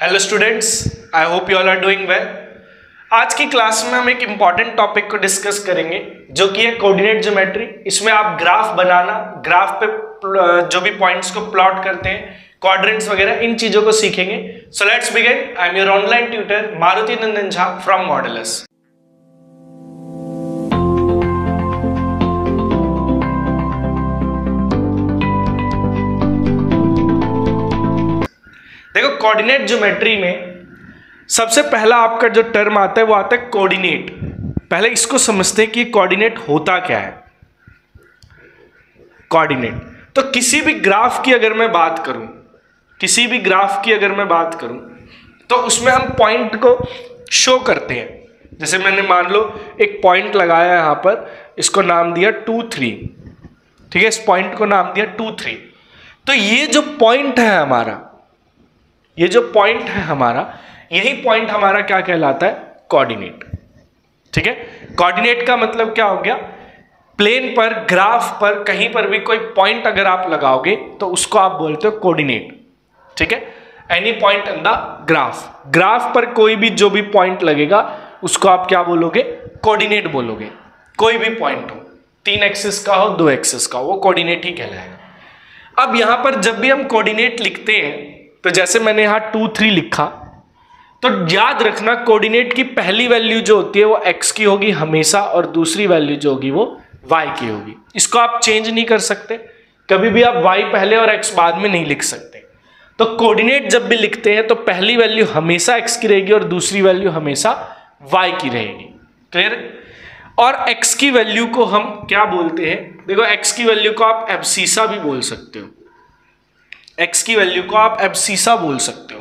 Hello students, I hope you all are doing well. आज की class में हम एक इंपॉर्टेंट टॉपिक को डिस्कस करेंगे जो कि है कोऑर्डिनेट ज्योमेट्री। इसमें आप ग्राफ बनाना, ग्राफ पे जो भी पॉइंट्स को प्लॉट करते हैं, क्वाड्रेंट्स वगैरह, इन चीजों को सीखेंगे। So let's begin. I am your online tutor Maruti Nandan Jha from modulus. देखो, कोऑर्डिनेट ज्योमेट्री में सबसे पहला आपका जो टर्म आता है वो आता है कोऑर्डिनेट। पहले इसको समझते हैं कि कोऑर्डिनेट होता क्या है। कोऑर्डिनेट तो किसी भी ग्राफ की अगर मैं बात करूं, तो उसमें हम पॉइंट को शो करते हैं। जैसे मैंने मान लो एक पॉइंट लगाया यहां पर, इसको नाम दिया 2 3। ठीक है, इस पॉइंट को नाम दिया 2 3। तो ये जो पॉइंट है हमारा, यही पॉइंट हमारा क्या कहलाता है? कोऑर्डिनेट। ठीक है, कोऑर्डिनेट का मतलब क्या हो गया? प्लेन पर, ग्राफ पर, कहीं पर भी कोई पॉइंट अगर आप लगाओगे तो उसको आप बोलते हो कोऑर्डिनेट। ठीक है, any point in the graph पर कोई भी जो भी पॉइंट लगेगा उसको आप क्या बोलोगे? कोऑर्डिनेट बोलोगे। कोई भी पॉइंट हो, 3 एक्सिस का हो, 2 एक्सिस का हो, वो कोऑर्डिनेट ही कहलाएगा। अब यहां पर जब भी हम कोऑर्डिनेट लिखते हैं, तो जैसे मैंने यहां 2 3 लिखा, तो याद रखना कोऑर्डिनेट की पहली वैल्यू जो होती है वो x की होगी हमेशा, और दूसरी वैल्यू जो होगी वो y की होगी। इसको आप चेंज नहीं कर सकते, कभी भी आप y पहले और x बाद में नहीं लिख सकते। तो कोऑर्डिनेट जब भी लिखते हैं तो पहली वैल्यू हमेशा x की रहेगी और दूसरी वैल्यू हमेशा y की रहेगी। क्लियर? और x की वैल्यू को हम क्या बोलते हैं? देखो, x की वैल्यू को आप एब्सिसा भी बोल सकते हो। x की वैल्यू को आप एब्सिसा बोल सकते हो,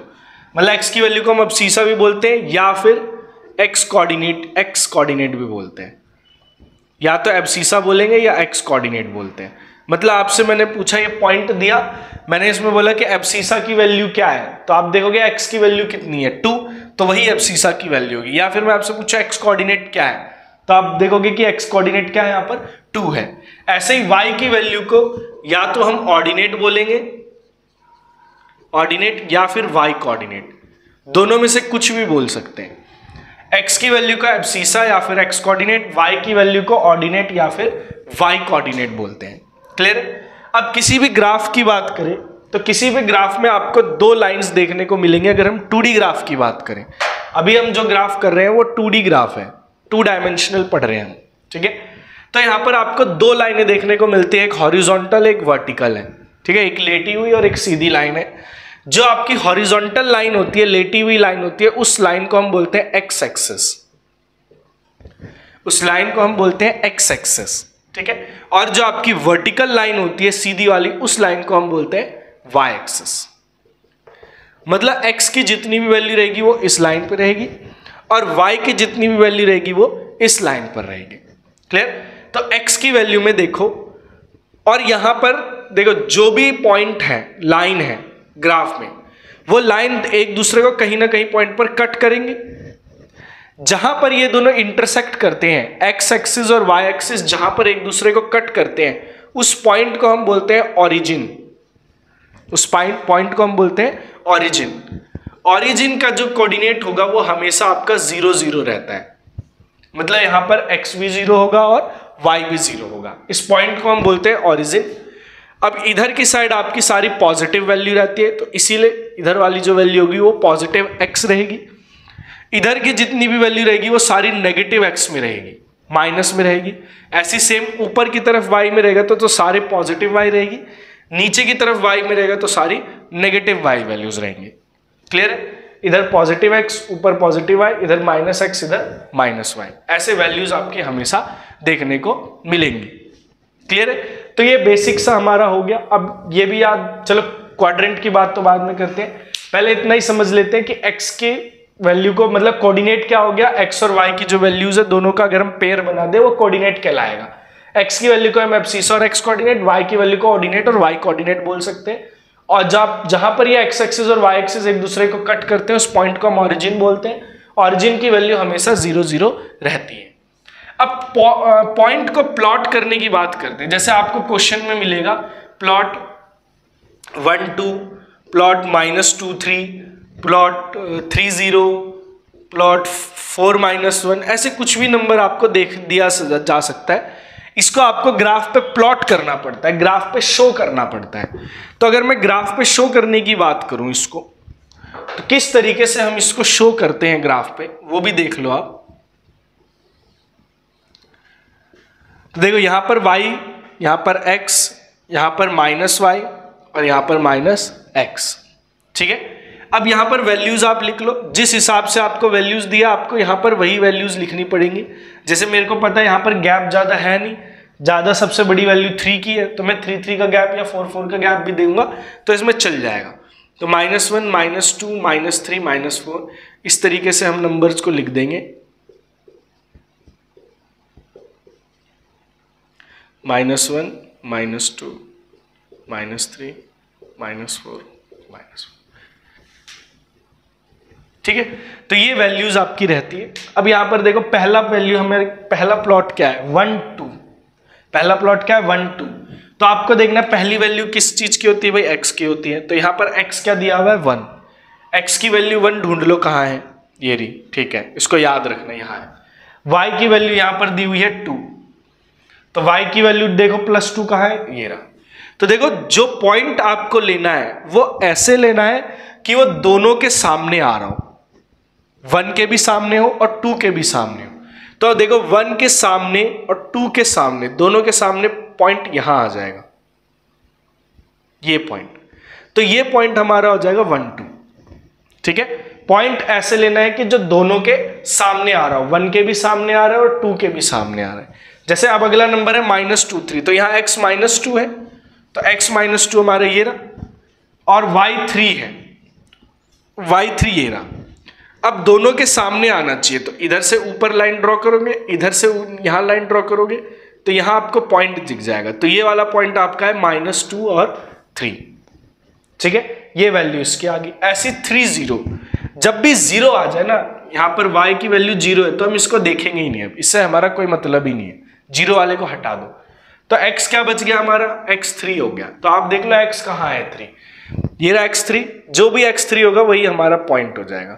मतलब x की वैल्यू को हम एब्सिसा भी बोलते हैं, या फिर x कोऑर्डिनेट भी बोलते हैं। या तो एब्सिसा बोलेंगे या x कोऑर्डिनेट बोलते हैं। मतलब आपसे मैंने पूछा, ये पॉइंट दिया, मैंने इसमें बोला कि एब्सिसा की वैल्यू क्या है, तो आप देखोगे x की वैल्यू कितनी है? 2, तो वही एब्सिसा की वैल्यू होगी। या फिर मैं आपसे पूछा x कोऑर्डिनेट क्या है, तो आप देखोगे कि x कोऑर्डिनेट क्या है, यहाँ पर 2 है। ऐसे ही y की वैल्यू को या तो हम ऑर्डिनेट बोलेंगे, ऑर्डिनेट, या फिर y कोऑर्डिनेट, दोनों में से कुछ भी बोल सकते हैं। x की वैल्यू को एब्सिसा या फिर x कोऑर्डिनेट, y की वैल्यू को ऑर्डिनेट या फिर y कोऑर्डिनेट बोलते हैं। क्लियर? अब किसी भी ग्राफ की बात करें तो किसी भी ग्राफ में आपको 2 लाइंस देखने को मिलेंगे। अगर हम 2D ग्राफ की बात करें, अभी हम जो ग्राफ कर रहे हैं वो 2D ग्राफ है, 2 डायमेंशनल पढ़ रहे हैं हम। ठीक है, तो यहां पर आपको 2 लाइनें देखने को मिलती है, एक हॉरिजॉन्टल, एक वर्टिकल है। ठीक है, एक लेटी हुई और एक सीधी लाइन है। जो आपकी हॉरिजॉन्टल लाइन होती है, लेटी हुई लाइन होती है, उस लाइन को हम बोलते हैं एक्स एक्सिस। उस लाइन को हम बोलते हैं एक्स एक्सिस। ठीक है, और जो आपकी वर्टिकल लाइन होती है, सीधी वाली, उस लाइन को हम बोलते हैं वाई एक्सिस। मतलब एक्स की जितनी भी वैल्यू रहेगी वो इस लाइन पर रहेगी, और वाई की जितनी भी वैल्यू रहेगी वो इस लाइन पर रहेगी। क्लियर? तो एक्स की वैल्यू में देखो, और यहां पर देखो, जो भी पॉइंट है, लाइन है ग्राफ में, वो लाइन एक दूसरे को कहीं ना कहीं पॉइंट पर कट करेंगे। जहां पर ये दोनों इंटरसेक्ट करते हैं, एक्स एक्सिस और वाई एक्सिस जहां पर एक दूसरे को कट करते हैं, उस पॉइंट को हम बोलते हैं ओरिजिन। उस पॉइंट को हम बोलते हैं ओरिजिन। ओरिजिन का जो कोऑर्डिनेट होगा वो हमेशा आपका 0 0 रहता है। मतलब यहां पर x भी 0 होगा और y भी 0 होगा। इस पॉइंट को हम बोलते हैं ओरिजिन। अब इधर की साइड आपकी सारी पॉजिटिव वैल्यू रहती है, तो इसीलिए इधर वाली जो वैल्यू होगी वो पॉजिटिव x रहेगी। इधर की जितनी भी वैल्यू रहेगी वो सारी नेगेटिव x में रहेगी, माइनस में रहेगी। ऐसी सेम ऊपर की तरफ y में रहेगा तो सारे पॉजिटिव y रहेगी, नीचे की तरफ y में रहेगा तो सारी नेगेटिव y वैल्यूज रहेंगे। क्लियर है? इधर पॉजिटिव x, ऊपर पॉजिटिव y, इधर -x, इधर -y, ऐसे वैल्यूज आपके हमेशा देखने को मिलेंगी। क्लियर है? तो ये बेसिक सा हमारा हो गया। अब ये भी याद, चलो क्वाड्रेंट की बात तो बाद में करते हैं, पहले इतना ही समझ लेते हैं कि x के वैल्यू को, मतलब कोऑर्डिनेट क्या हो गया, x और y की जो वैल्यूज है दोनों का अगर हम पेयर बना दे वो कोऑर्डिनेट कहलाएगा। x की वैल्यू को हम एब्सिसा और x कोऑर्डिनेट, y की वैल्यू को ऑर्डिनेट और y कोऑर्डिनेट बोल सकते हैं। और जहां पर ये x एक्सिस और y एक्सिस एक दूसरे को कट करते हैं, उस पॉइंट को हम ऑरिजिन बोलते हैं। ऑरिजिन की वैल्यू हमेशा 0 0 रहती है। अब पॉइंट को प्लॉट करने की बात करते हैं। जैसे आपको क्वेश्चन में मिलेगा प्लॉट 1 2, प्लॉट -2 3, प्लॉट 30, प्लॉट 4-1, ऐसे कुछ भी नंबर आपको दिया जा सकता है। इसको आपको ग्राफ पे प्लॉट करना पड़ता है, ग्राफ पे शो करना पड़ता है। तो अगर मैं ग्राफ पे शो करने की बात करूं इसको, तो किस तरीके से हम इसको शो करते हैं ग्राफ पे, वो भी देख लो आप। तो देखो यहां पर y, यहां पर x, यहां पर -y और यहां पर -x, ठीक है। अब यहां पर वैल्यूज आप लिख लो, जिस हिसाब से आपको वैल्यूज दिया आपको यहां पर वही वैल्यूज लिखनी पड़ेंगी। जैसे मेरे को पता है यहां पर गैप ज्यादा है नहीं, ज्यादा सबसे बड़ी वैल्यू 3 की है, तो मैं 3 का गैप या 4 का गैप भी दूंगा तो इसमें चल जाएगा। तो -1, -2, -3, -4, इस तरीके से हम नंबर्स को लिख देंगे। -1, -2, -3, -4, -1, ठीक है। तो ये वैल्यूज आपकी रहती है। अब यहां पर देखो पहला वैल्यू हमें, पहला प्लॉट क्या है 1, 2, पहला प्लॉट क्या है 1, 2। तो आपको देखना पहली वैल्यू किस चीज की होती है भाई, x की होती है। तो यहां पर x क्या दिया हुआ है 1, x की वैल्यू 1 ढूंढ लो कहां है, ये रही, ठीक है, इसको याद रखना यहां है। y की वैल्यू यहां पर दी हुई है 2, तो y की वैल्यू देखो +2 कहां है, ये रहा। तो देखो जो पॉइंट आपको लेना है वो ऐसे लेना है कि वो दोनों के सामने आ रहा हो, 1 के भी सामने हो और 2 के भी सामने हो। तो देखो 1 के सामने और 2 के सामने, दोनों के सामने पॉइंट यहां आ जाएगा, ये पॉइंट। तो ये पॉइंट हमारा हो जाएगा 1, 2, ठीक है। पॉइंट ऐसे लेना है कि जो दोनों के सामने आ रहा हो, 1 के भी सामने आ रहा है और 2 के भी सामने आ रहा है। जैसे अब अगला नंबर है -2, 3, तो यहां x -2 है, तो x -2 हमारा ये रहा, और y 3 है, y 3 ये रहा। अब दोनों के सामने आना चाहिए, तो इधर से ऊपर लाइन ड्रॉ करोगे, इधर से यहां लाइन ड्रॉ करोगे, तो यहां आपको पॉइंट दिख जाएगा। तो ये वाला पॉइंट आपका है -2 और 3, ठीक है। ये वैल्यू इसकी आ गई। ऐसी 3, 0, जब भी 0 आ जाए ना, यहां पर y की वैल्यू 0 है तो हम इसको देखेंगे ही नहीं, अब इससे हमारा कोई मतलब ही नहीं है, 0 वाले को हटा दो। तो x क्या बच गया हमारा, x 3 हो गया। तो आप देख लो x कहां है 3, ये रहा x 3, जो भी x 3 होगा वही हमारा पॉइंट हो जाएगा।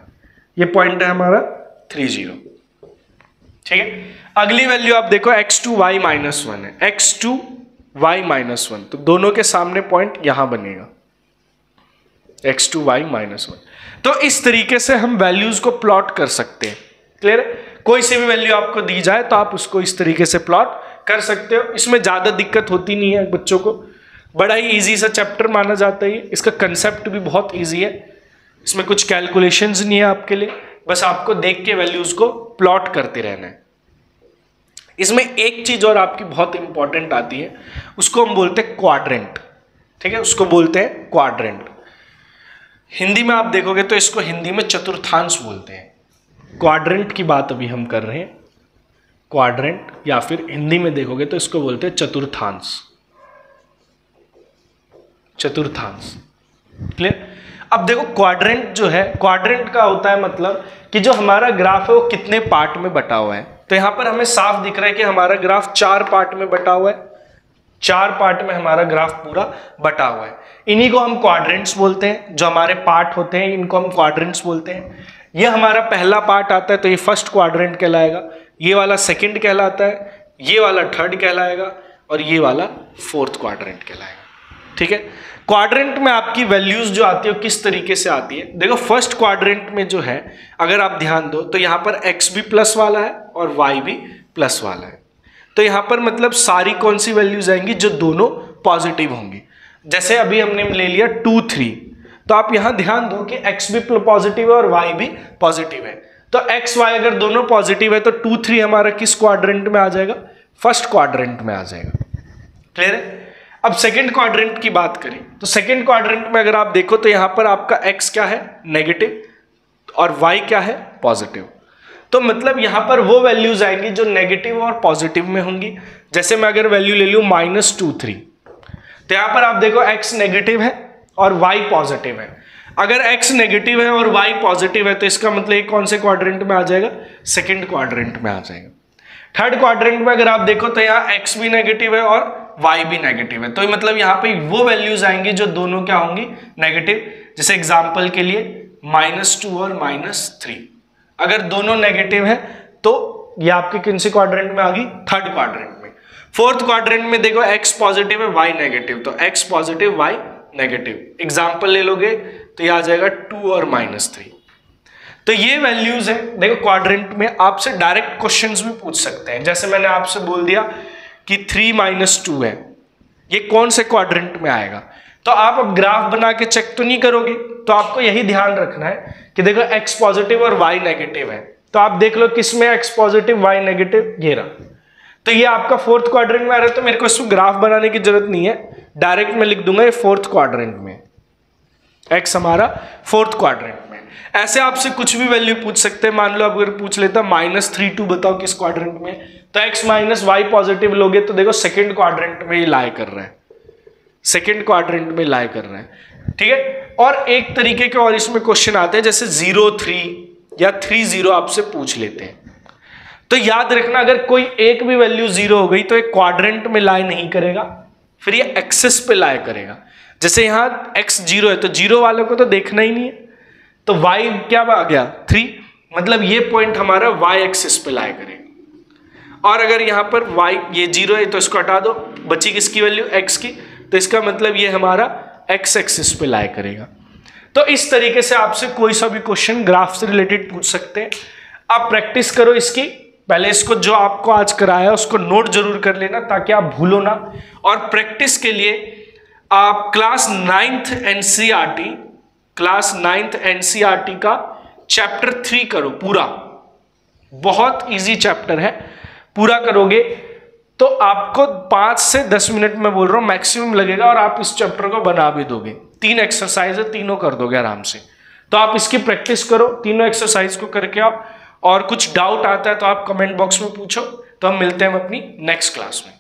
ये पॉइंट है हमारा 3, 0, ठीक है। अगली वैल्यू आप देखो x2 y -1 है, x2 y -1, तो दोनों के सामने पॉइंट यहां बनेगा, x2 y -1। तो इस तरीके से हम वैल्यूज को प्लॉट कर सकते हैं। क्लियर है? कोई सी भी वैल्यू आपको दी जाए तो आप उसको इस तरीके से प्लॉट कर सकते हो। इसमें ज्यादा दिक्कत होती नहीं है, बच्चों को बड़ा ही इजी सा चैप्टर माना जाता है। इसका कंसेप्ट भी बहुत इजी है, इसमें कुछ कैलकुलेशंस नहीं है आपके लिए, बस आपको देख के वैल्यूज को प्लॉट करते रहना है। इसमें एक चीज और आपकी बहुत इंपॉर्टेंट आती है, उसको हम बोलते हैं क्वाड्रेंट, ठीक है, उसको बोलते हैं क्वाड्रेंट। हिंदी में आप देखोगे तो इसको हिंदी में चतुर्थांश बोलते हैं। क्वाड्रेंट की बात अभी हम कर रहे हैं, क्वाड्रेंट, या फिर हिंदी में देखोगे तो इसको बोलते हैं चतुर्थांश, चतुर्थांश। क्लियर? अब देखो क्वाड्रेंट जो है, क्वाड्रेंट का होता है मतलब कि जो हमारा ग्राफ है वो कितने पार्ट में बटा हुआ है। तो यहां पर हमें साफ दिख रहा है कि हमारा ग्राफ 4 पार्ट में बटा हुआ है, 4 पार्ट में हमारा ग्राफ पूरा बटा हुआ है। इन्हीं को हम क्वाड्रेंट्स बोलते हैं, जो हमारे पार्ट होते हैं इनको हम क्वाड्रेंट्स बोलते हैं। ये हमारा पहला पार्ट आता है तो ये फर्स्ट क्वाड्रेंट कहलाएगा, ये वाला सेकंड कहलाता है, ये वाला थर्ड कहलाएगा और ये वाला फोर्थ क्वाड्रेंट कहलाएगा। ठीक है, क्वाड्रेंट में आपकी वैल्यूज जो आती है किस तरीके से आती है, देखो फर्स्ट क्वाड्रेंट में जो है अगर आप ध्यान दो तो यहाँ पर x भी प्लस वाला है और y भी प्लस वाला है। तो यहाँ पर मतलब सारी कौन सी वैल्यूज आएंगी, जो दोनों पॉजिटिव होंगी। जैसे अभी हमने ले लिया 2, 3, तो आप यहां ध्यान दो कि x भी पॉजिटिव है और y भी पॉजिटिव है। तो x y अगर दोनों पॉजिटिव है तो 2, 3 हमारा किस क्वाड्रेंट में आ जाएगा, फर्स्ट क्वाड्रेंट में आ जाएगा। क्लियर है? अब सेकंड क्वाड्रेंट की बात करें तो सेकंड क्वाड्रेंट में अगर आप देखो तो यहां पर आपका x क्या है, नेगेटिव, और y क्या है, पॉजिटिव। तो मतलब यहां पर वो वैल्यूज आएंगी जो नेगेटिव और पॉजिटिव में होंगी। जैसे मैं अगर वैल्यू ले लूं -2, 3, तो यहां पर आप देखो x नेगेटिव है और y पॉजिटिव है। अगर x नेगेटिव है और y पॉजिटिव है तो इसका मतलब ये कौन से क्वाड्रेंट में आ जाएगा, सेकंड क्वाड्रेंट में आ जाएगा। थर्ड क्वाड्रेंट में अगर आप देखो तो यहाँ x भी नेगेटिव है और y भी नेगेटिव है। तो मतलब यहाँ पे वो वैल्यूज आएंगी जो दोनों क्या होंगी, नेगेटिव। जैसे एग्जांपल के लिए -2 और -3। अगर दोनों नेगेटिव है तो ये आपके किन से क्वाड्रेंट में आ गई, थर्ड क्वाड्रेंट में। फोर्थ क्वाड्रेंट में देखो x पॉजिटिव है y नेगेटिव, तो x positive y negative. Example ले लोगे तो ये आ जाएगा 2 और -3। तो ये वैल्यूज है। देखो क्वाड्रेंट में आपसे डायरेक्ट क्वेश्चंस भी पूछ सकते हैं, जैसे मैंने आपसे बोल दिया कि 3 - 2 है, ये कौन से क्वाड्रेंट में आएगा। तो आप अब ग्राफ बना के चेक तो नहीं करोगे, तो आपको यही ध्यान रखना है कि देखो x पॉजिटिव और y नेगेटिव है, तो आप देख लो किस में x पॉजिटिव y नेगेटिव, ये रहा। तो ये आपका फोर्थ क्वाड्रेंट में आ रहा है, तो मेरे को इसको ग्राफ बनाने की जरूरत नहीं है, डायरेक्ट मैं लिख दूंगा ये फोर्थ क्वाड्रेंट में, x हमारा फोर्थ क्वाड्रेंट में। ऐसे आपसे कुछ भी वैल्यू पूछ सकते हैं। मान लो अगर पूछ लेता -3 बताओ किस क्वाड्रेंट में, तो x - y पॉजिटिव लोगे तो देखो सेकंड क्वाड्रेंट में ही लाई कर रहा है, सेकंड क्वाड्रेंट में लाई कर रहा है, ठीक है। और एक तरीके के और इसमें क्वेश्चन आते हैं, जैसे 0 3 या 3 0 आपसे पूछ लेते हैं। तो याद रखना अगर कोई एक भी वैल्यू 0 हो गई तो एक क्वाड्रेंट में लाई नहीं करेगा, फिर ये एक्सिस पे लाई करेगा। जैसे यहां x 0 है तो 0 वालों को तो देखना ही नहीं है, तो y क्या आ गया 3, मतलब ये पॉइंट हमारा y एक्सिस पे लाई करेगा। और अगर यहां पर y ये 0 है तो इसको हटा दो, बची किसकी वैल्यू x की, तो इसका मतलब ये हमारा x एक्सिस पे लाई करेगा। तो इस तरीके से आपसे कोई सा भी क्वेश्चन ग्राफ से रिलेटेड पूछ सकते हैं। आप प्रैक्टिस करो इसकी, पहले इसको जो आपको आज कराया उसको नोट जरूर कर लेना ताकि आप भूलो ना। और प्रैक्टिस के लिए आप क्लास 9th NCERT का चैप्टर 3 करो पूरा, बहुत इजी चैप्टर है, पूरा करोगे तो आपको 5 से 10 मिनट में बोल रहा हूं मैक्सिमम लगेगा, और आप इस चैप्टर को बना भी दोगे। 3 एक्सरसाइज है, तीनों कर दोगे आराम से। तो आप इसकी प्रैक्टिस करो, तीनों एक्सरसाइज को करके आओ, और कुछ डाउट आता है तो आप कमेंट बॉक्स में पूछो। तो हम मिलते हैं अपनी नेक्स्ट क्लास में।